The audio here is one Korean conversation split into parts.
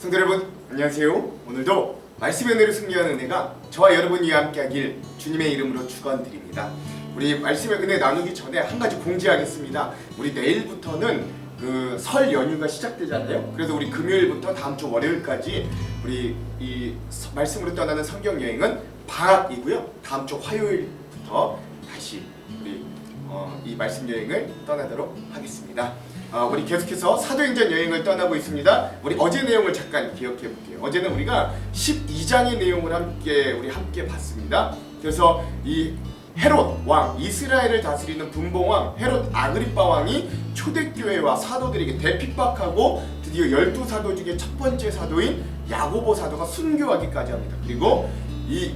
성도 여러분 안녕하세요. 오늘도 말씀의 은혜로 승리하는 은혜가 저와 여러분이 함께하길 주님의 이름으로 축원드립니다. 우리 말씀의 은혜 나누기 전에 한 가지 공지하겠습니다. 우리 내일부터는 그 설 연휴가 시작되잖아요. 그래서 우리 금요일부터 다음 주 월요일까지 우리 이 말씀으로 떠나는 성경 여행은 방학이고요. 다음 주 화요일부터 다시 우리 이 말씀 여행을 떠나도록 하겠습니다. 우리 계속해서 사도행전 여행을 떠나고 있습니다. 우리 어제 내용을 잠깐 기억해 볼게요. 어제는 우리가 12장의 내용을 함께 봤습니다. 그래서 이 헤롯 왕, 이스라엘을 다스리는 분봉왕 헤롯 아그리빠 왕이 초대교회와 사도들에게 대핍박하고 드디어 12사도 중에 첫 번째 사도인 야고보 사도가 순교하기까지 합니다. 그리고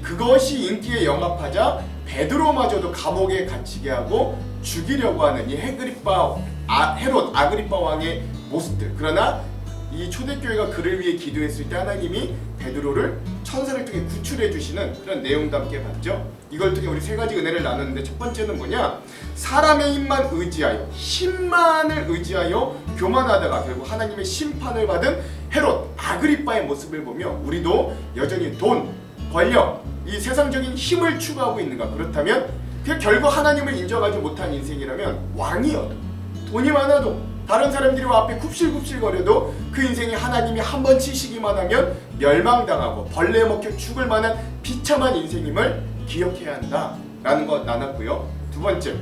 그것이 인기에 영합하자 베드로마저도 감옥에 갇히게 하고 죽이려고 하는 이 헤롯 아그리빠 왕의 모습들. 그러나 이 초대교회가 그를 위해 기도했을 때 하나님이 베드로를 천사를 통해 구출해 주시는 그런 내용도 함께 봤죠. 이걸 통해 우리 세 가지 은혜를 나누는데, 첫 번째는 뭐냐? 사람의 힘만을 의지하여 교만하다가 결국 하나님의 심판을 받은 헤롯 아그리빠의 모습을 보며 우리도 여전히 돈, 권력, 이 세상적인 힘을 추구하고 있는가? 그렇다면 그 결국 하나님을 인정하지 못한 인생이라면 왕이어도 돈이 많아도 다른 들이 앞에 굽실굽실거려도 그 인생이 하나님이 한 번 치시기만 하면 멸망당하고 벌레에 먹혀 죽을 만한 비참한 인생임을 기억해야 한다라는 것 나눴고요. 두 번째,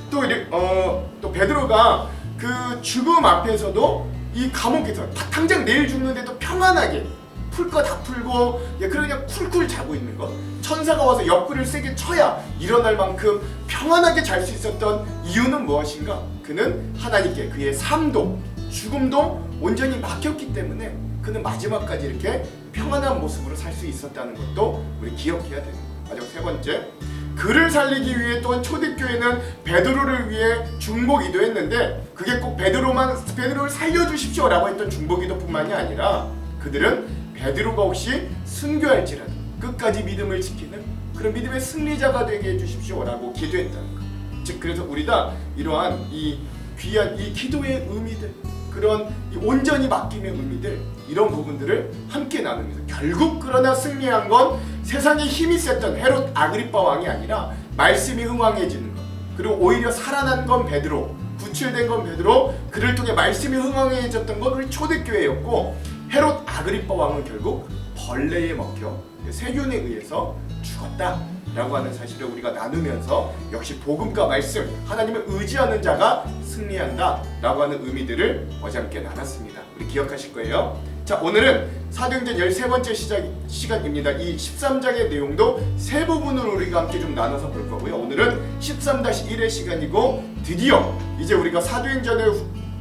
또 베드로가 그 죽음 앞에서도 이 감옥에서 당장 내일 죽는데도 평안하게 풀 거 다 풀고 그냥 쿨쿨 자고 있는 것, 천사가 와서 옆구리를 세게 쳐야 일어날 만큼 평안하게 잘 수 있었던 이유는 무엇인가? 그는 하나님께 그의 삶도 죽음도 온전히 맡겼기 때문에 그는 마지막까지 이렇게 평안한 모습으로 살 수 있었다는 것도 우리 기억해야 되는 거예요. 마지막 세 번째, 그를 살리기 위해 또한 초대교회는 베드로를 위해 중보기도 했는데 그게 꼭 베드로를 살려주십시오 라고 했던 중보기도뿐만이 아니라 그들은 베드로가 혹시 순교할지라도 끝까지 믿음을 지키는 그런 믿음의 승리자가 되게 해주십시오 라고 기도했다는 것. 즉 그래서 우리가 이러한 이 귀한 이 기도의 의미들, 그런 이 온전히 맡김의 의미들, 이런 부분들을 함께 나누면서 결국 그러나 승리한 건 세상에 힘이 셌던 헤롯 아그리빠 왕이 아니라 말씀이 흥왕해지는 것, 그리고 오히려 살아난 건 베드로, 구출된 건 베드로, 그를 통해 말씀이 흥왕해졌던 건 우리 초대교회였고, 헤롯 아그리빠 왕은 결국 벌레에 먹혀 세균에 의해서 죽었다라고 하는 사실을 우리가 나누면서 역시 복음과 말씀, 하나님을 의지하는 자가 승리한다라고 하는 의미들을 어제 함께 나눴습니다. 우리 기억하실 거예요. 자, 오늘은 사도행전 13번째 시간입니다. 이 13장의 내용도 세 부분으로 우리가 함께 좀 나눠서 볼 거고요. 오늘은 13-1의 시간이고 드디어 이제 우리가 사도행전의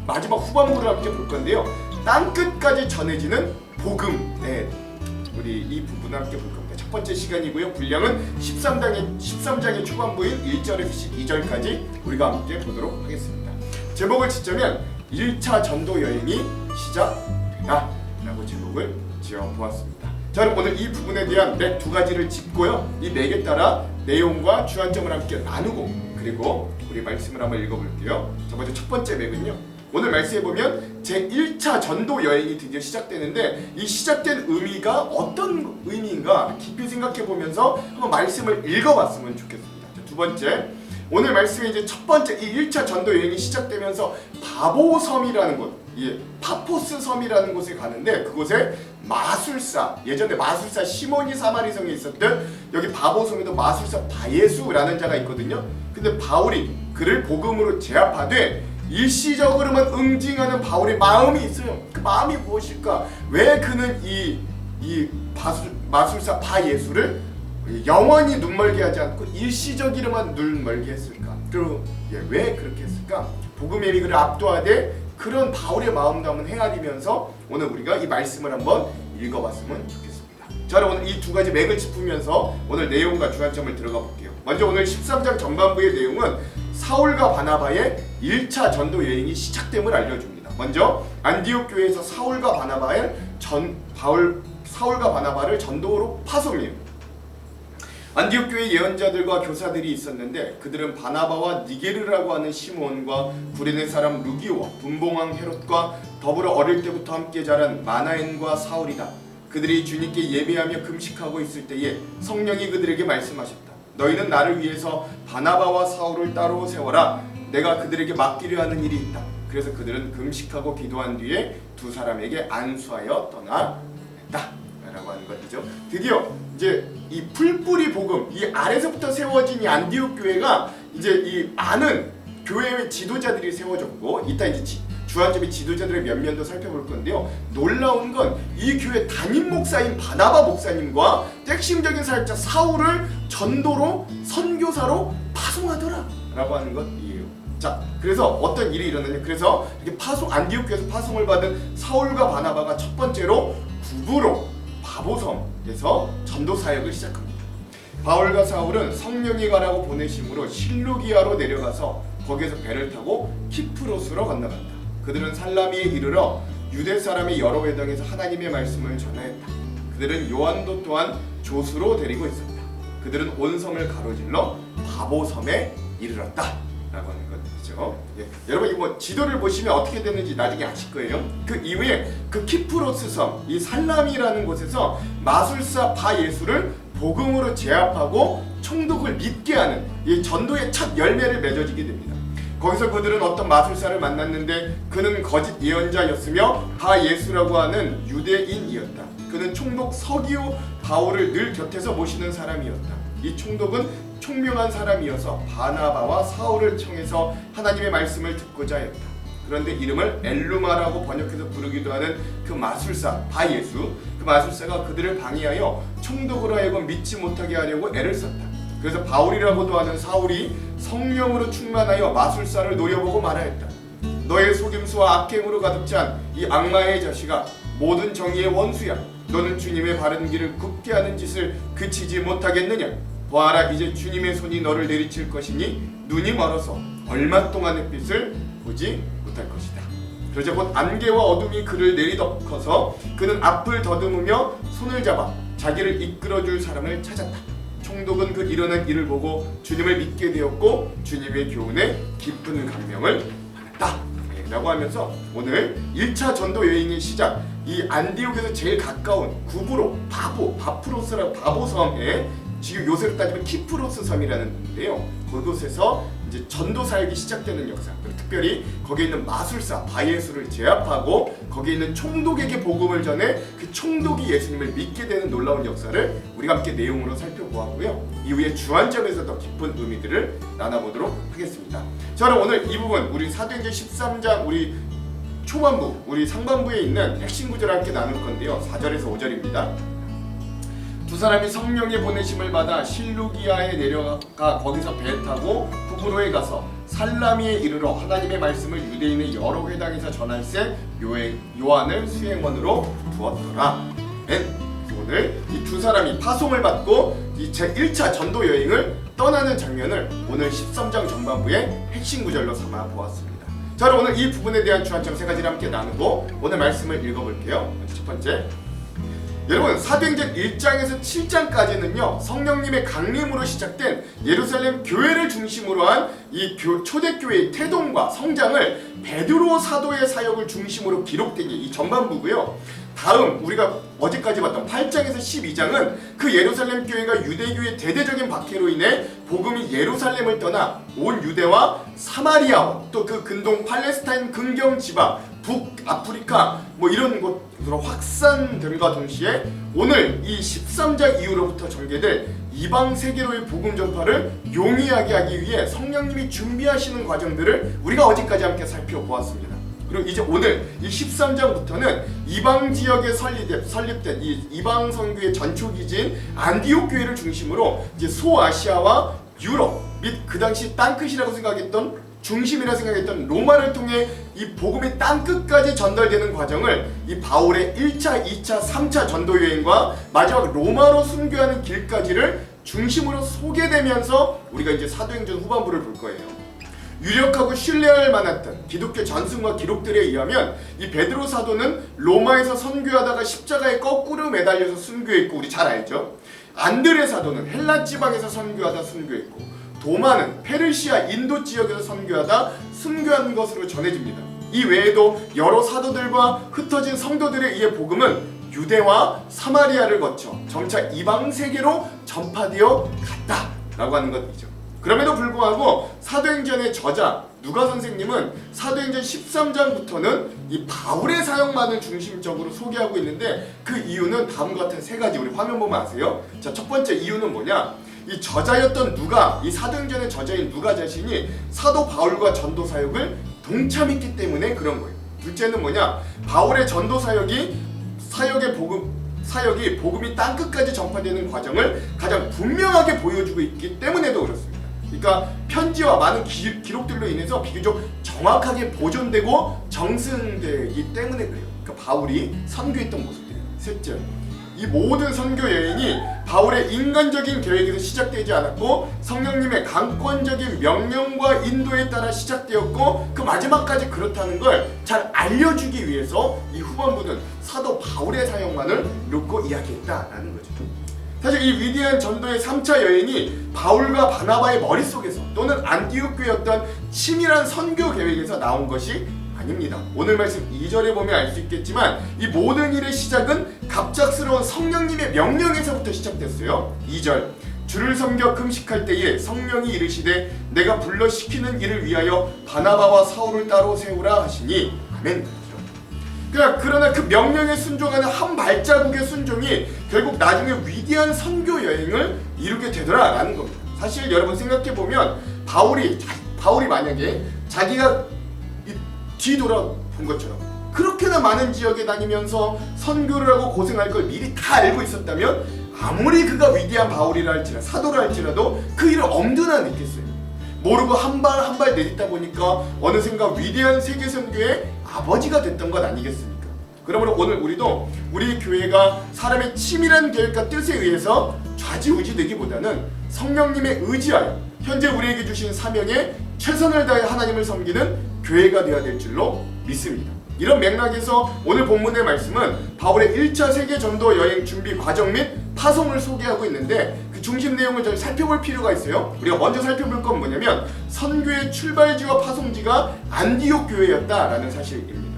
마지막 후반부를 함께 볼 건데요. 땅끝까지 전해지는 복음, 우리 이 부분을 함께 볼 겁니다. 첫 번째 시간이고요. 분량은 13장의 초반부인 1절에서 12절까지 우리가 함께 보도록 하겠습니다. 제목을 짓자면 1차 전도 여행이 시작되다 라고 제목을 지어보았습니다. 자, 그럼 오늘 이 부분에 대한 맥 두 가지를 짚고요. 이 맥에 따라 내용과 주안점을 함께 나누고 그리고 우리 말씀을 한번 읽어볼게요. 자, 먼저 첫 번째 맥은요. 오늘 말씀해 보면 제1차 전도 여행이 드디어 시작되는데 이 시작된 의미가 어떤 의미인가 깊이 생각해 보면서 한번 말씀을 읽어봤으면 좋겠습니다. 자, 두 번째, 오늘 말씀에 이제 첫 번째 이 1차 전도 여행이 시작되면서 바보섬이라는 곳, 파포스 섬이라는 곳에 가는데 그곳에 마술사, 예전에 마술사 시몬이 사마리성에 있었던 여기 바보섬에도 마술사 바예수라는 자가 있거든요. 근데 바울이 그를 복음으로 제압하되 일시적으로만 응징하는 바울의 마음이 있어요. 그 마음이 무엇일까? 왜 그는 이 마술사 바예수를 영원히 눈멀게 하지 않고 일시적으로만 눈멀게 했을까? 그리고 왜 그렇게 했을까? 복음의 미그를 압도하되 그런 바울의 마음도 한번 헤아리면서 오늘 우리가 이 말씀을 한번 읽어봤으면 좋겠습니다. 자, 오늘 이 두 가지 맥을 짚으면서 오늘 내용과 주안점을 들어가 볼게요. 먼저 오늘 13장 전반부의 내용은 사울과 바나바의 1차 전도 여행이 시작됨을 알려줍니다. 먼저 안디옥 교회에서 사울과 바나바를 전도로 파송해요. 안디옥 교회 예언자들과 교사들이 있었는데 그들은 바나바와 니게르라고 하는 시므온과 구레네 사람 루기오와 분봉왕 헤롯과 더불어 어릴 때부터 함께 자란 마나엔과 사울이다. 그들이 주님께 예배하며 금식하고 있을 때에 성령이 그들에게 말씀하셨다. 너희는 나를 위해서 바나바와 사울을 따로 세워라. 내가 그들에게 맡기려 하는 일이 있다. 그래서 그들은 금식하고 기도한 뒤에 두 사람에게 안수하여 떠나갔다 라고 하는 것이죠. 드디어 이제 이 풀뿌리 복음, 이 아래서부터 세워진 이 안디옥 교회가 이제 이 많은 교회의 지도자들이 세워졌고, 이따 이제 주안점의 지도자들의 면면도 살펴볼 건데요. 놀라운 건 이 교회 담임 목사인 바나바 목사님과 핵심적인 사역자 사울을 전도로 선교사로 파송하더라 라고 하는 것이에요. 자, 그래서 어떤 일이 일어나냐. 그래서 이게 안디옥 교회에서 파송을 받은 사울과 바나바가 첫 번째로 구브로 바보섬에서 전도 사역을 시작합니다. 바울과 사울은 성령이 가라고 보내심으로 실루기아로 내려가서 거기에서 배를 타고 키프로스로 건너간다. 그들은 살라미에 이르러 유대 사람의 여러 회당에서 하나님의 말씀을 전하였다. 그들은 요한도 또한 조수로 데리고 있었다. 그들은 온 섬을 가로질러 바보섬에 이르렀다 라고 하는 것이죠. 예. 여러분 이거 지도를 보시면 어떻게 됐는지 나중에 아실 거예요. 그 이후에 그 키프로스 섬, 이 살라미라는 곳에서 마술사 바예수를 복음으로 제압하고 총독을 믿게 하는 이 전도의 첫 열매를 맺어지게 됩니다. 거기서 그들은 어떤 마술사를 만났는데 그는 거짓 예언자였으며 바예수라고 하는 유대인이었다. 그는 총독 서기오 바울을 늘 곁에서 모시는 사람이었다. 이 총독은 총명한 사람이어서 바나바와 사울을 청해서 하나님의 말씀을 듣고자 했다. 그런데 이름을 엘루마라고 번역해서 부르기도 하는 그 마술사 바예수, 그 마술사가 그들을 방해하여 총독으로 하여금 믿지 못하게 하려고 애를 썼다. 그래서 바울이라고도 하는 사울이 성령으로 충만하여 마술사를 노려보고 말하였다. 너의 속임수와 악행으로 가득 찬 이 악마의 자식아, 모든 정의의 원수야. 너는 주님의 바른 길을 굽게 하는 짓을 그치지 못하겠느냐. 보아라, 이제 주님의 손이 너를 내리칠 것이니 눈이 멀어서 얼마 동안 햇빛을 보지 못할 것이다. 그러자 곧 안개와 어둠이 그를 내리덮어서 그는 앞을 더듬으며 손을 잡아 자기를 이끌어줄 사람을 찾았다. 총독은 그 일어난 일을 보고 주님을 믿게 되었고 주님의 교훈에 깊은 감명을 받았다 라고 하면서 오늘 1차 전도 여행의 시작, 이 안디옥에서 제일 가까운 구브로 바프로스라고 바보섬에, 지금 요새로 따지면 키프로스 섬이라는 데인데요. 그곳에서 이제 전도 사역이 시작되는 역사, 특별히 거기에 있는 마술사 바예수를 제압하고 거기에 있는 총독에게 복음을 전해 그 총독이 예수님을 믿게 되는 놀라운 역사를 우리가 함께 내용으로 살펴보았고요. 이후에 주안점에서 더 깊은 의미들을 나눠보도록 하겠습니다. 자, 그럼 오늘 이 부분 우리 사도행전 13장 우리 초반부, 우리 상반부에 있는 핵심 구절을 함께 나눌 건데요. 4절에서 5절입니다. 두 사람이 성령의 보내심을 받아 실루기아에 내려가 거기서 배 타고 구브로에 가서 살라미에 이르러 하나님의 말씀을 유대인의 여러 회당에서 전할세 요한을 수행원으로 두었더라. 오늘 이 두 사람이 파송을 받고 이 제1차 전도 여행을 떠나는 장면을 오늘 13장 전반부의 핵심 구절로 삼아 보았습니다. 자, 그럼 오늘 이 부분에 대한 주안점 세 가지를 함께 나누고 오늘 말씀을 읽어볼게요. 첫 번째, 여러분 사도행전 1장에서 7장까지는요 성령님의 강림으로 시작된 예루살렘 교회를 중심으로 한 이 초대교회의 태동과 성장을 베드로 사도의 사역을 중심으로 기록된 게 이 전반부고요. 다음 우리가 어제까지 봤던 8장에서 12장은 그 예루살렘 교회가 유대교의 대대적인 박해로 인해 복음이 예루살렘을 떠나 온 유대와 사마리아와 또 그 근동 팔레스타인 근경 지방 북아프리카 뭐 이런 곳으로 확산됨과 동시에 오늘 이 13장 이후로부터 전개될 이방 세계로의 복음 전파를 용이하게 하기 위해 성령님이 준비하시는 과정들을 우리가 어제까지 함께 살펴보았습니다. 그리고 이제 오늘 이 13장부터는 이방 지역에 설립된 이 이방 선교의 전초기지인 안디옥 교회를 중심으로 이제 소아시아와 유럽 및 그 당시 땅끝이라고 생각했던 중심이라 생각했던 로마를 통해 이 복음이 땅끝까지 전달되는 과정을 이 바울의 1차, 2차, 3차 전도 여행과 마지막 로마로 순교하는 길까지를 중심으로 소개되면서 우리가 이제 사도행전 후반부를 볼 거예요. 유력하고 신뢰할 만했던 기독교 전승과 기록들에 의하면 이 베드로 사도는 로마에서 선교하다가 십자가에 거꾸로 매달려서 순교했고 우리 잘 알죠. 안드레 사도는 헬라 지방에서 선교하다 순교했고 도마는 페르시아 인도 지역에서 선교하다 순교한 것으로 전해집니다. 이 외에도 여러 사도들과 흩어진 성도들에 의해 복음은 유대와 사마리아를 거쳐 점차 이방 세계로 전파되어 갔다라고 하는 것이죠. 그럼에도 불구하고 사도행전의 저자 누가 선생님은 사도행전 13장부터는 이 바울의 사역만을 중심적으로 소개하고 있는데 그 이유는 다음과 같은 세 가지, 우리 화면 보면 아세요? 자, 첫 번째 이유는 뭐냐? 이 저자였던 누가, 이 사도행전의 저자인 누가 자신이 사도 바울과 전도 사역을 동참했기 때문에 그런 거예요. 둘째는 뭐냐? 바울의 전도 사역이 복음이 땅끝까지 전파되는 과정을 가장 분명하게 보여주고 있기 때문에도 그렇습니다. 그러니까 편지와 많은 기록들로 인해서 비교적 정확하게 보존되고 정승되기 때문에 그래요. 그러니까 바울이 선교했던 모습들이에요. 셋째, 이 모든 선교 여행이 바울의 인간적인 계획에서 시작되지 않았고 성령님의 강권적인 명령과 인도에 따라 시작되었고 그 마지막까지 그렇다는 걸 잘 알려주기 위해서 이 후반부는 사도 바울의 사역만을 놓고 이야기했다라는 거죠. 사실 이 위대한 전도의 3차 여행이 바울과 바나바의 머릿속에서 또는 안디옥 교회였던 치밀한 선교 계획에서 나온 것이 아닙니다. 오늘 말씀 2절에 보면 알 수 있겠지만 이 모든 일의 시작은 갑작스러운 성령님의 명령에서부터 시작됐어요. 2절, 주를 섬겨 금식할 때에 성령이 이르시되 내가 불러 시키는 일을 위하여 바나바와 사울을 따로 세우라 하시니 아멘. 그러나 그 명령에 순종하는 한 발자국의 순종이 결국 나중에 위대한 선교 여행을 이루게 되더라라는 겁니다. 사실 여러분 생각해보면 바울이 만약에 자기가 뒤돌아본 것처럼 그렇게나 많은 지역에 다니면서 선교를 하고 고생할 걸 미리 다 알고 있었다면 아무리 그가 위대한 바울이라 할지라도 사도라 할지라도 그 일을 엄두나 냈겠어요. 모르고 한 발 내딛다 보니까 어느샌가 위대한 세계 선교의 아버지가 됐던 것 아니겠습니까? 그러므로 오늘 우리도 우리 교회가 사람의 치밀한 계획과 뜻에 의해서 좌지우지되기보다는 성령님의 의지하여 현재 우리에게 주신 사명에 최선을 다해 하나님을 섬기는 교회가 되어야 될 줄로 믿습니다. 이런 맥락에서 오늘 본문의 말씀은 바울의 1차 세계 전도 여행 준비 과정 및 파송을 소개하고 있는데 그 중심 내용을 좀 살펴볼 필요가 있어요. 우리가 먼저 살펴볼 건 뭐냐면 선교의 출발지와 파송지가 안디옥 교회였다라는 사실입니다.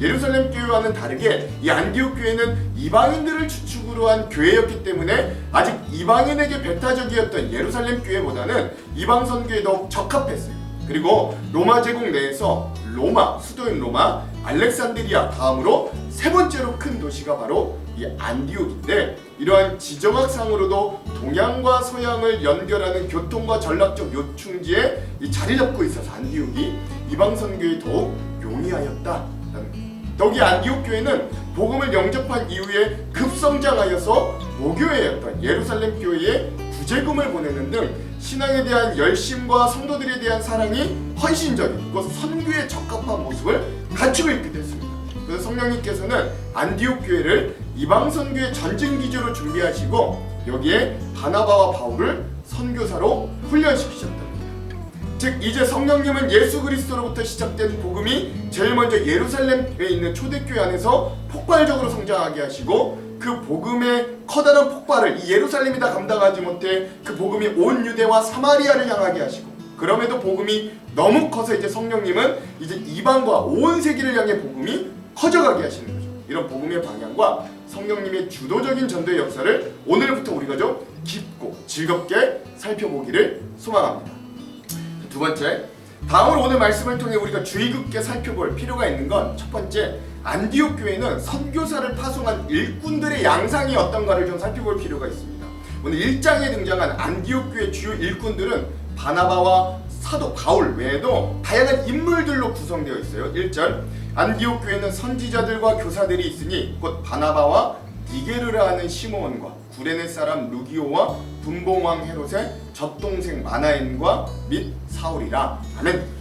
예루살렘 교회와는 다르게 이 안디옥 교회는 이방인들을 주축으로 한 교회였기 때문에 아직 이방인에게 배타적이었던 예루살렘 교회보다는 이방 선교에 더욱 적합했어요. 그리고 로마 제국 내에서 수도인 로마, 알렉산드리아 다음으로 세 번째로 큰 도시가 바로 이 안디옥인데 이러한 지정학상으로도 동양과 서양을 연결하는 교통과 전략적 요충지에 자리 잡고 있어서 안디옥이 이방 선교에 더욱 용이하였다. 더욱이 안디옥 교회는 복음을 영접한 이후에 급성장하여서 모교회였던 예루살렘 교회에 구제금을 보내는 등 신앙에 대한 열심과 성도들에 대한 사랑이 헌신적인 그 선교에 적합한 모습을 갖추고 있게 됐습니다. 그래서 성령님께서는 안디옥 교회를 이방 선교의 전쟁 기지로 준비하시고 여기에 바나바와 바울을 선교사로 훈련시키셨다. 즉 이제 성령님은 예수 그리스도로부터 시작된 복음이 제일 먼저 예루살렘에 있는 초대교회 안에서 폭발적으로 성장하게 하시고 그 복음의 커다란 폭발을 이 예루살렘이 다 감당하지 못해 그 복음이 온 유대와 사마리아를 향하게 하시고 그럼에도 복음이 너무 커서 이제 성령님은 이제 이방과 온 세계를 향해 복음이 커져가게 하시는 거죠. 이런 복음의 방향과 성령님의 주도적인 전도의 역사를 오늘부터 우리가 좀 깊고 즐겁게 살펴보기를 소망합니다. 두 번째, 다음으로 오늘 말씀을 통해 우리가 주의 깊게 살펴볼 필요가 있는 건 첫 번째, 안디옥 교회는 선교사를 파송한 일꾼들의 양상이 어떤가를 좀 살펴볼 필요가 있습니다. 오늘 1장에 등장한 안디옥 교회 주요 일꾼들은 바나바와 사도 바울 외에도 다양한 인물들로 구성되어 있어요. 1절, 안디옥 교회는 선지자들과 교사들이 있으니 곧 바나바와 니게르라 하는 시므온과 구레네 사람 루기오와 분봉왕 헤롯의 젖동생 마나엔과 및 사울이라. 아멘.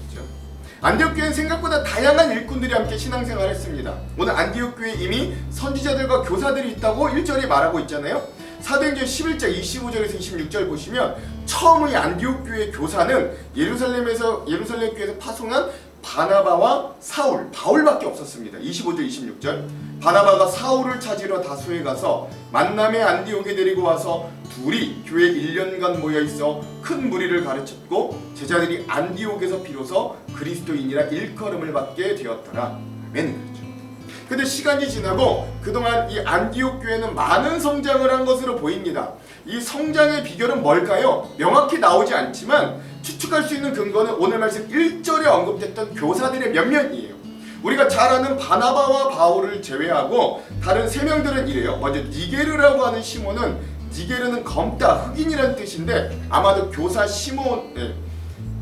안디옥 교회는 생각보다 다양한 일꾼들이 함께 신앙생활을 했습니다. 오늘 안디옥 교회에 이미 선지자들과 교사들이 있다고 1절에 말하고 있잖아요. 사도행전 11장 25절에서 26절 보시면 처음의 안디옥 교회 교사는 예루살렘 교회에서 파송한 바나바와 사울, 바울밖에 없었습니다. 25절 26절. 바나바가 사울을 찾으러 다소에 가서 만남의 안디옥에 데리고 와서 둘이 교회 1년간 모여있어 큰 무리를 가르쳤고 제자들이 안디옥에서 비로소 그리스도인이라 일컬음을 받게 되었더라. 아멘. 그렇죠. 근데 시간이 지나고 그동안 이 안디옥 교회는 많은 성장을 한 것으로 보입니다. 이 성장의 비결은 뭘까요? 명확히 나오지 않지만 추측할 수 있는 근거는 오늘 말씀 1절에 언급됐던 교사들의 면면이에요. 우리가 잘 아는 바나바와 바울을 제외하고 다른 3명들은 이래요. 먼저 니게르라고 하는 시몬은, 니게르는 검다, 흑인이라는 뜻인데 아마도 교사 시몬의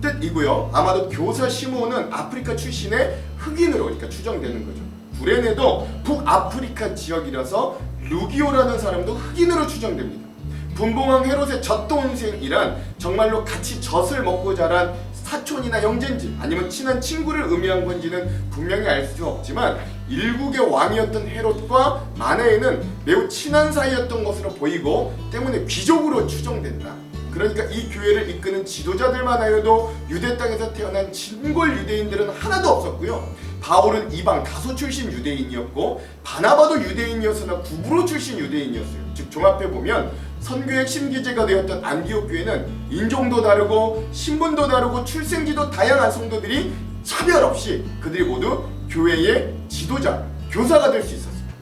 뜻이고요. 아마도 교사 시몬은 아프리카 출신의 흑인으로 그러니까 추정되는 거죠. 구레네도 북아프리카 지역이라서 루기오라는 사람도 흑인으로 추정됩니다. 분봉왕 헤롯의 젖동생이란 정말로 같이 젖을 먹고 자란 사촌이나 형제인지 아니면 친한 친구를 의미한 건지는 분명히 알 수 없지만 일국의 왕이었던 헤롯과 마네에는 매우 친한 사이였던 것으로 보이고 때문에 귀족으로 추정된다. 그러니까 이 교회를 이끄는 지도자들만 하여도 유대 땅에서 태어난 진골 유대인들은 하나도 없었고요. 바울은 이방 다소 출신 유대인이었고 바나바도 유대인이었으나 구브로 출신 유대인이었어요. 즉 종합해보면 선교의 핵심 기제가 되었던 안디옥 교회는 인종도 다르고 신분도 다르고 출생지도 다양한 성도들이 차별 없이 그들이 모두 교회의 지도자, 교사가 될 수 있었습니다.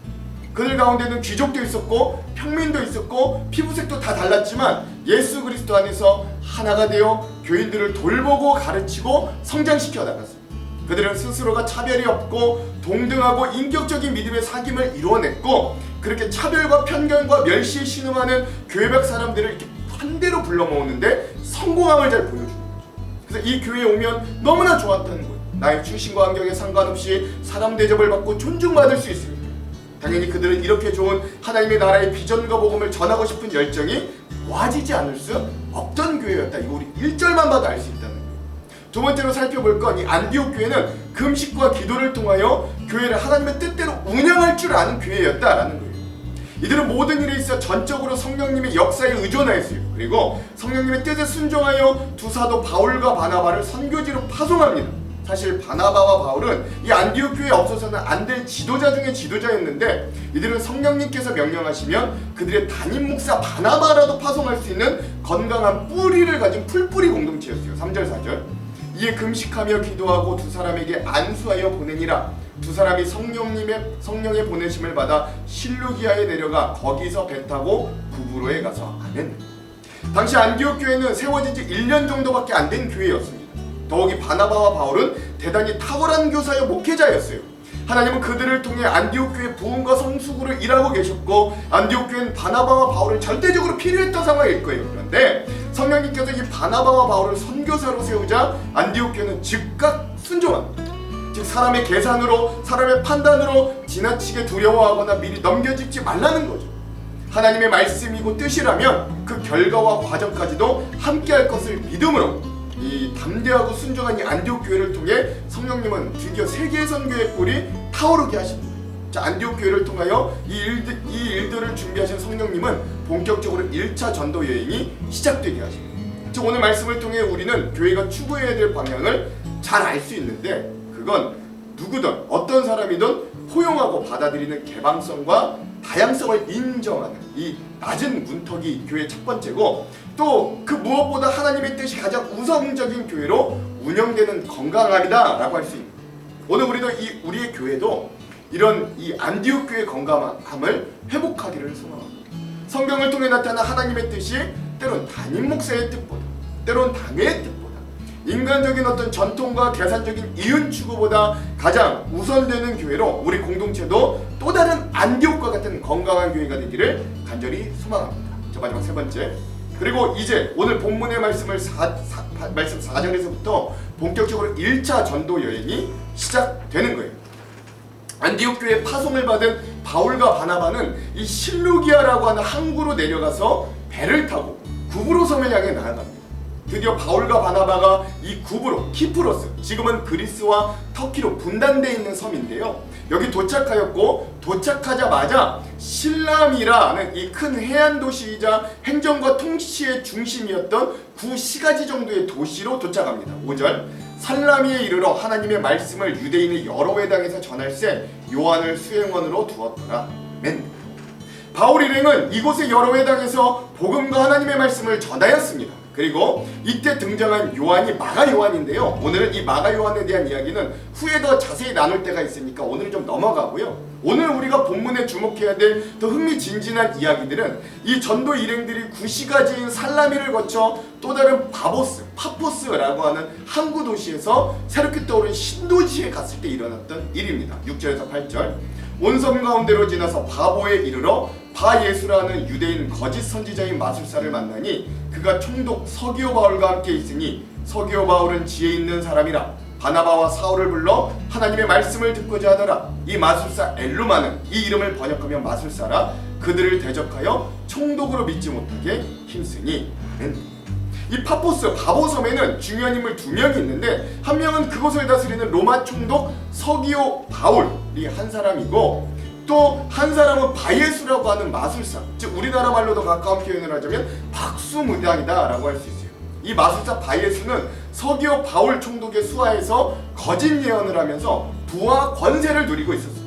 그들 가운데는 귀족도 있었고 평민도 있었고 피부색도 다 달랐지만 예수 그리스도 안에서 하나가 되어 교인들을 돌보고 가르치고 성장시켜 나갔습니다. 그들은 스스로가 차별이 없고 동등하고 인격적인 믿음의 사귐을 이루어냈고 그렇게 차별과 편견과 멸시에 신음하는 교회밖 사람들을 이렇게 반대로 불러 모으는데 성공함을 잘 보여주는 거죠. 그래서 이 교회에 오면 너무나 좋았다는 거예요. 나의 출신과 환경에 상관없이 사람 대접을 받고 존중받을 수 있으니까. 당연히 그들은 이렇게 좋은 하나님의 나라의 비전과 복음을 전하고 싶은 열정이 와지지 않을 수 없던 교회였다. 이거 우리 1절만 봐도 알 수 있다는 거예요. 두 번째로 살펴볼 건 이 안디옥 교회는 금식과 기도를 통하여 교회를 하나님의 뜻대로 운영할 줄 아는 교회였다라는 거예요. 이들은 모든 일에 있어 전적으로 성령님의 역사에 의존하였어요. 그리고 성령님의 뜻에 순종하여 두 사도 바울과 바나바를 선교지로 파송합니다. 사실 바나바와 바울은 이 안디옥 교회에 없어서는 안 될 지도자 중에 지도자였는데 이들은 성령님께서 명령하시면 그들의 담임 목사 바나바라도 파송할 수 있는 건강한 뿌리를 가진 풀뿌리 공동체였어요. 3절 4절. 이에 금식하며 기도하고 두 사람에게 안수하여 보내니라. 두 사람이 성령의 보내심을 받아 실루기아에 내려가 거기서 배 타고 구브로에 가서 아멘. 당시 안디옥 교회는 세워진 지 1년 정도밖에 안 된 교회였습니다. 더욱이 바나바와 바울은 대단히 탁월한 교사여 목회자였어요. 하나님은 그들을 통해 안디옥 교회 부흥과 성숙으로 일하고 계셨고 안디옥 교회는 바나바와 바울을 절대적으로 필요했던 상황일 거예요. 그런데 성령님께서 이 바나바와 바울을 선교사로 세우자 안디옥 교회는 즉각 순종합니다. 즉 사람의 계산으로 사람의 판단으로 지나치게 두려워하거나 미리 넘겨짚지 말라는 거죠. 하나님의 말씀이고 뜻이라면 그 결과와 과정까지도 함께할 것을 믿음으로 이 담대하고 순종한 이 안디옥 교회를 통해 성령님은 드디어 세계 선교의 꼴이 타오르게 하십니다. 자, 안디옥 교회를 통하여 이 일들을 준비하신 성령님은 본격적으로 1차 전도 여행이 시작되게 하십니다. 즉 오늘 말씀을 통해 우리는 교회가 추구해야 될 방향을 잘 알 수 있는데 그건 누구든 어떤 사람이든 포용하고 받아들이는 개방성과 다양성을 인정하는 이 낮은 문턱이 교회의 첫 번째고 또 그 무엇보다 하나님의 뜻이 가장 우선적인 교회로 운영되는 건강함이다 라고 할 수 있습니다. 오늘 우리도 우리의 교회도 이런 이 안디옥 교회의 건강함을 회복하기를 소망합니다. 성경을 통해 나타난 하나님의 뜻이 때론 담임 목사의 뜻보다 때론 당회의 뜻보다 인간적인 어떤 전통과 계산적인 이윤 추구보다 가장 우선되는 교회로 우리 공동체도 또 다른 안디옥과 같은 건강한 교회가 되기를 간절히 소망합니다. 자, 마지막 세 번째. 그리고 이제 오늘 본문의 말씀 4절에서부터 본격적으로 1차 전도 여행이 시작되는 거예요. 안디옥 교회 파송을 받은 바울과 바나바는 이 실루기아라고 하는 항구로 내려가서 배를 타고 구브로 섬을 향해 나아갑니다. 드디어 바울과 바나바가 이 구브로, 키프로스, 지금은 그리스와 터키로 분단되어 있는 섬인데요. 여기 도착하였고 도착하자마자 실람이라는 이 큰 해안 도시이자 행정과 통치의 중심이었던 구 시가지 정도의 도시로 도착합니다. 5절. 살라미에 이르러 하나님의 말씀을 유대인의 여러 회당에서 전할세 요한을 수행원으로 두었더라. 맨. 바울 일행은 이곳의 여러 회당에서 복음과 하나님의 말씀을 전하였습니다. 그리고 이때 등장한 요한이 마가 요한인데요. 오늘은 이 마가 요한에 대한 이야기는 후에 더 자세히 나눌 때가 있으니까 오늘은 좀 넘어가고요. 오늘 우리가 본문에 주목해야 될 더 흥미진진한 이야기들은 이 전도 일행들이 구시가지인 살라미를 거쳐 또 다른 파포스라고 하는 항구 도시에서 새롭게 떠오른 신도시에 갔을 때 일어났던 일입니다. 6절에서 8절. 온 섬 가운데로 지나서 바보에 이르러 바예수라는 유대인 거짓 선지자인 마술사를 만나니 그가 총독 서기오 바울과 함께 있으니 서기오 바울은 지혜 있는 사람이라 바나바와 사울을 불러 하나님의 말씀을 듣고자 하더라. 이 마술사 엘루마는 이 이름을 번역하면 마술사라 그들을 대적하여 총독으로 믿지 못하게 힘쓰니. 이 파포스 바보섬에는 중요한 인물 두 명이 있는데 한 명은 그곳을 다스리는 로마 총독 서기오 바울이 한 사람이고 또 한 사람은 바예수라고 하는 마술사, 즉 우리나라 말로도 가까운 표현을 하자면 박수무당이다 라고 할 수 있어요. 이 마술사 바예수는 서기오 바울 총독의 수하에서 거짓 예언을 하면서 부와 권세를 누리고 있었어요.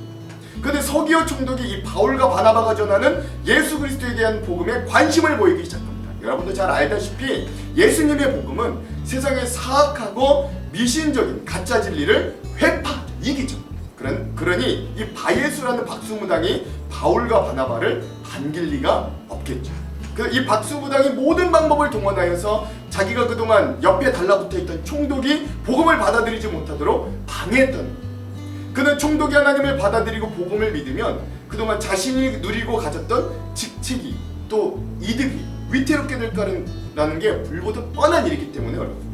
그런데 서기오 총독이 이 바울과 바나바가 전하는 예수 그리스도에 대한 복음에 관심을 보이기 시작합니다. 여러분도 잘 알다시피 예수님의 복음은 세상의 사악하고 미신적인 가짜 진리를 회파, 이기죠. 그러니 이 바예수라는 박수무당이 바울과 바나바를 반길 리가 없겠죠. 그래서 이 박수무당이 모든 방법을 동원하여서 자기가 그동안 옆에 달라붙어있던 총독이 복음을 받아들이지 못하도록 방해했던, 그는 총독이 하나님을 받아들이고 복음을 믿으면 그동안 자신이 누리고 가졌던 직책이 또 이득이 위태롭게 될 거라는 게 불보듯 뻔한 일이기 때문에 어렵습니다.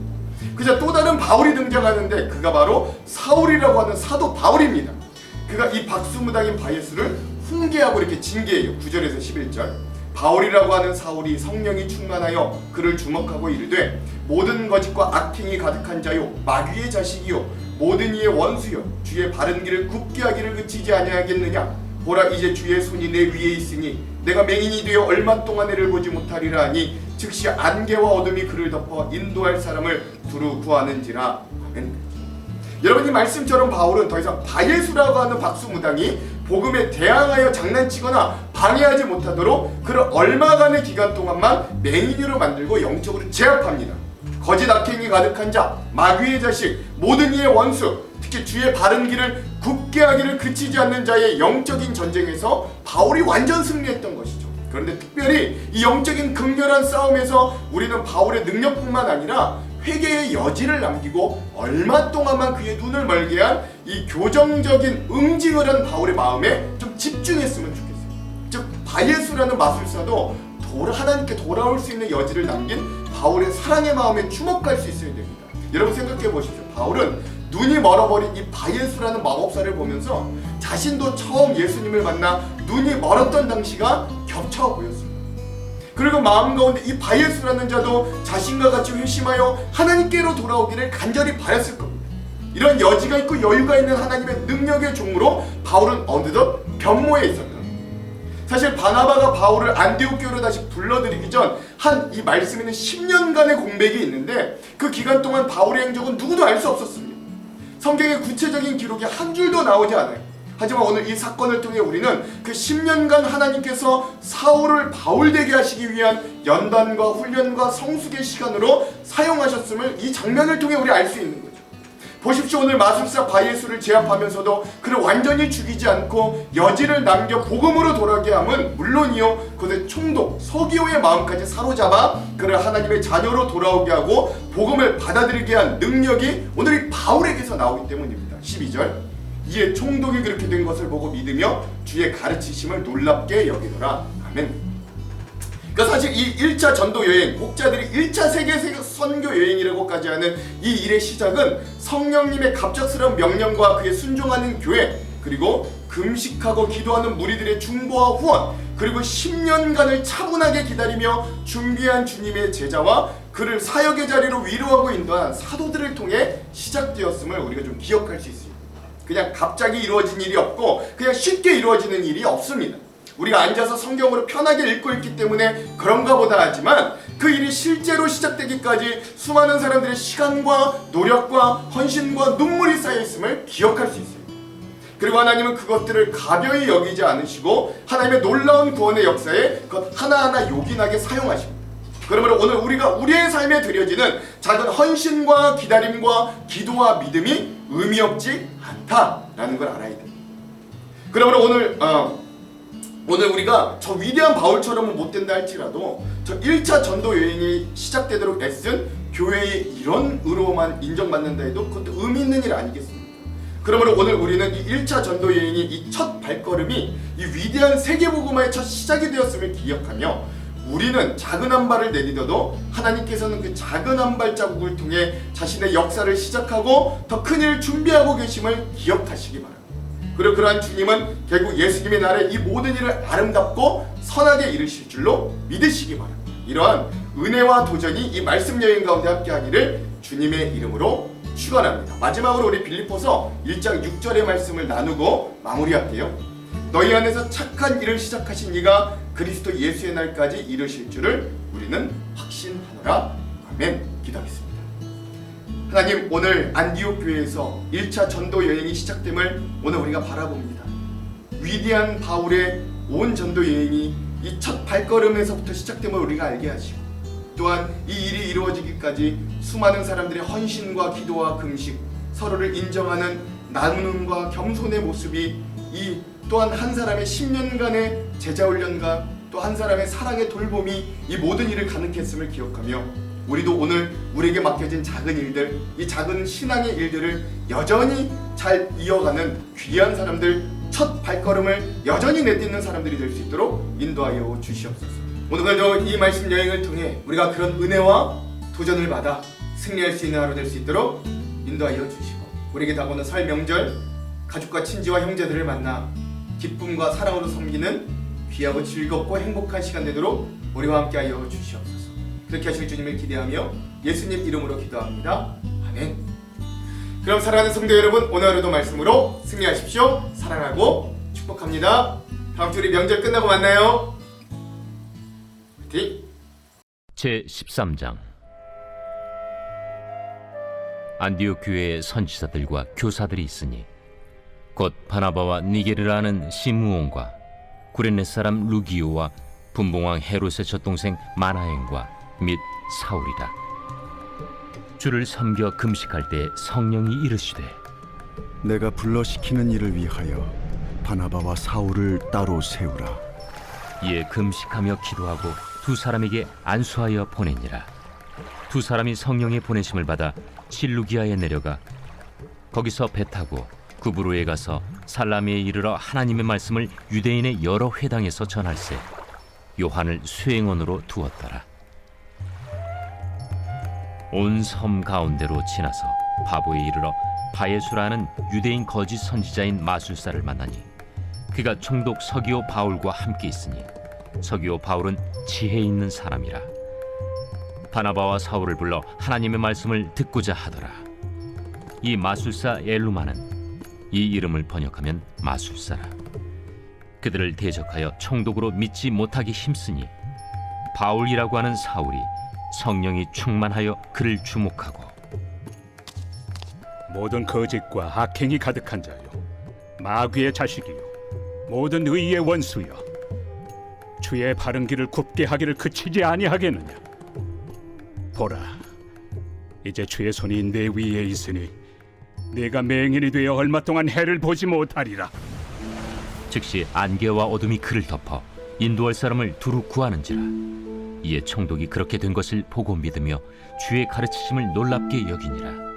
그자 또 다른 바울이 등장하는데 그가 바로 사울이라고 하는 사도 바울입니다. 그가 이 박수무당인 바예수를 훈계하고 이렇게 징계해요. 9절에서 11절. 바울이라고 하는 사울이 성령이 충만하여 그를 주목하고 이르되 모든 거짓과 악행이 가득한 자요 마귀의 자식이요 모든 이의 원수요 주의 바른 길을 굽게 하기를 그치지 아니하겠느냐. 보라 이제 주의 손이 내 위에 있으니 내가 맹인이 되어 얼마 동안 해를 보지 못하리라 하니 즉시 안개와 어둠이 그를 덮어 인도할 사람을 두루 구하는지라. 아멘. 여러분, 이 말씀처럼 바울은 더 이상 바예수라고 하는 박수무당이 복음에 대항하여 장난치거나 방해하지 못하도록 그를 얼마간의 기간 동안만 맹인으로 만들고 영적으로 제압합니다. 거짓 악행이 가득한 자, 마귀의 자식, 모든 이의 원수, 특히 주의 바른 길을 굽게 하기를 그치지 않는 자의 영적인 전쟁에서 바울이 완전 승리했던 것이죠. 그런데 특별히 이 영적인 극렬한 싸움에서 우리는 바울의 능력뿐만 아니라 회개의 여지를 남기고 얼마 동안만 그의 눈을 멀게 한 이 교정적인 응징을 한 바울의 마음에 좀 집중했으면 좋겠어요. 즉 바예수라는 마술사도 하나님께 돌아올 수 있는 여지를 남긴 바울의 사랑의 마음에 주목할 수 있어야 됩니다. 여러분 생각해 보십시오. 바울은 눈이 멀어버린 이 바예수라는 마법사를 보면서 자신도 처음 예수님을 만나 눈이 멀었던 당시가 겹쳐 보였습니다. 그리고 마음 가운데 이 바예수라는 자도 자신과 같이 회심하여 하나님께로 돌아오기를 간절히 바랐을 겁니다. 이런 여지가 있고 여유가 있는 하나님의 능력의 종으로 바울은 어느덧 변모해 있었다. 사실 바나바가 바울을 안디옥교로 다시 불러들이기 전 한 이 말씀에는 10년간의 공백이 있는데 그 기간 동안 바울의 행적은 누구도 알 수 없었습니다. 성경의 구체적인 기록이 한 줄도 나오지 않아요. 하지만 오늘 이 사건을 통해 우리는 그 10년간 하나님께서 사울을 바울되게 하시기 위한 연단과 훈련과 성숙의 시간으로 사용하셨음을 이 장면을 통해 우리 알 수 있는 거죠. 보십시오. 오늘 마술사 바예수를 제압하면서도 그를 완전히 죽이지 않고 여지를 남겨 복음으로 돌아가게 함은 물론이요 그의 총독 서기오의 마음까지 사로잡아 그를 하나님의 자녀로 돌아오게 하고 복음을 받아들이게 한 능력이 오늘 이 바울에게서 나오기 때문입니다. 12절. 이에 총독이 그렇게 된 것을 보고 믿으며 주의 가르치심을 놀랍게 여기더라. 아멘. 그러니까 사실 이 1차 전도 여행, 목자들이 1차 세계 선교 여행이라고까지 하는 이 일의 시작은 성령님의 갑작스러운 명령과 그에 순종하는 교회, 그리고 금식하고 기도하는 무리들의 중보와 후원, 그리고 10년간을 차분하게 기다리며 준비한 주님의 제자와 그를 사역의 자리로 위로하고 인도한 사도들을 통해 시작되었음을 우리가 좀 기억할 수 있습니다. 그냥 갑자기 이루어진 일이 없고 그냥 쉽게 이루어지는 일이 없습니다. 우리가 앉아서 성경으로 편하게 읽고 있기 때문에 그런가 보다 하지만 그 일이 실제로 시작되기까지 수많은 사람들의 시간과 노력과 헌신과 눈물이 쌓여있음을 기억할 수 있어요. 그리고 하나님은 그것들을 가벼이 여기지 않으시고 하나님의 놀라운 구원의 역사에 그것 하나하나 요긴하게 사용하십니다. 그러므로 오늘 우리가 우리의 삶에 드려지는 작은 헌신과 기다림과 기도와 믿음이 의미 없지 않다라는 걸 알아야 됩니다. 그러므로 오늘 우리가 저 위대한 바울처럼은 못 된다 할지라도 저 1차 전도 여행이 시작되도록 애쓴 교회의 일원으로만 인정받는다 해도 그것도 의미 있는 일 아니겠습니까? 그러므로 오늘 우리는 이 1차 전도 여행이 이 첫 발걸음이 이 위대한 세계복음화의 첫 시작이 되었음을 기억하며 우리는 작은 한 발을 내딛어도 하나님께서는 그 작은 한 발자국을 통해 자신의 역사를 시작하고 더 큰 일을 준비하고 계심을 기억하시기 바랍니다. 그리고 그러한 주님은 결국 예수님의 날에 이 모든 일을 아름답고 선하게 이루실 줄로 믿으시기 바랍니다. 이러한 은혜와 도전이 이 말씀 여행 가운데 함께하기를 주님의 이름으로 축원합니다. 마지막으로 우리 빌립보서 1장 6절의 말씀을 나누고 마무리할게요. 너희 안에서 착한 일을 시작하신 이가 그리스도 예수의 날까지 이루실 줄을 우리는 확신하노라. 아멘. 기도하겠습니다. 하나님, 오늘 안디옥 교회에서 1차 전도 여행이 시작됨을 오늘 우리가 바라봅니다. 위대한 바울의 온 전도 여행이 이 첫 발걸음에서부터 시작됨을 우리가 알게 하시고 또한 이 일이 이루어지기까지 수많은 사람들의 헌신과 기도와 금식, 서로를 인정하는 나눔과 겸손의 모습이 이 또한 한 사람의 10년간의 제자훈련과 또 한 사람의 사랑의 돌봄이 이 모든 일을 가능케 했음을 기억하며 우리도 오늘 우리에게 맡겨진 작은 일들, 이 작은 신앙의 일들을 여전히 잘 이어가는 귀한 사람들, 첫 발걸음을 여전히 내딛는 사람들이 될 수 있도록 인도하여 주시옵소서. 오늘도 이 말씀 여행을 통해 우리가 그런 은혜와 도전을 받아 승리할 수 있는 하루 될 수 있도록 인도하여 주시고 우리에게 다가오는 설 명절 가족과 친지와 형제들을 만나 기쁨과 사랑으로 섬기는 귀하고 즐겁고 행복한 시간 되도록 우리와 함께하여 주시옵소서. 그렇게 하실 주님을 기대하며 예수님 이름으로 기도합니다. 아멘. 그럼 사랑하는 성도 여러분, 오늘 하루도 말씀으로 승리하십시오. 사랑하고 축복합니다. 다음 주 우리 명절 끝나고 만나요. 화이팅! 제13장 안디옥 교회의 선지자들과 교사들이 있으니 곧 바나바와 니게르라 하는 시므온과 구레네 사람 루기오와 분봉왕 헤롯의 젖동생 마나엔과 및 사울이라. 주를 섬겨 금식할 때 성령이 이르시되 내가 불러시키는 일을 위하여 바나바와 사울을 따로 세우라. 이에 금식하며 기도하고 두 사람에게 안수하여 보내니라. 두 사람이 성령의 보내심을 받아 실루기아에 내려가 거기서 배 타고 구브로에 가서 살라미에 이르러 하나님의 말씀을 유대인의 여러 회당에서 전할세 요한을 수행원으로 두었더라. 온 섬 가운데로 지나서 바보에 이르러 바예수라는 유대인 거짓 선지자인 마술사를 만나니 그가 총독 서기오 바울과 함께 있으니 서기오 바울은 지혜 있는 사람이라. 바나바와 사울을 불러 하나님의 말씀을 듣고자 하더라. 이 마술사 엘루마는 이 이름을 번역하면 마술사라. 그들을 대적하여 총독으로 믿지 못하기 힘쓰니 바울이라고 하는 사울이 성령이 충만하여 그를 주목하고 모든 거짓과 악행이 가득한 자요 마귀의 자식이요 모든 의의 원수여 주의 바른 길을 굽게 하기를 그치지 아니하겠느냐. 보라, 이제 주의 손이 내 위에 있으니 내가 맹인이 되어 얼마 동안 해를 보지 못하리라. 즉시 안개와 어둠이 그를 덮어 인도할 사람을 두루 구하는지라. 이에 총독이 그렇게 된 것을 보고 믿으며 주의 가르치심을 놀랍게 여기니라.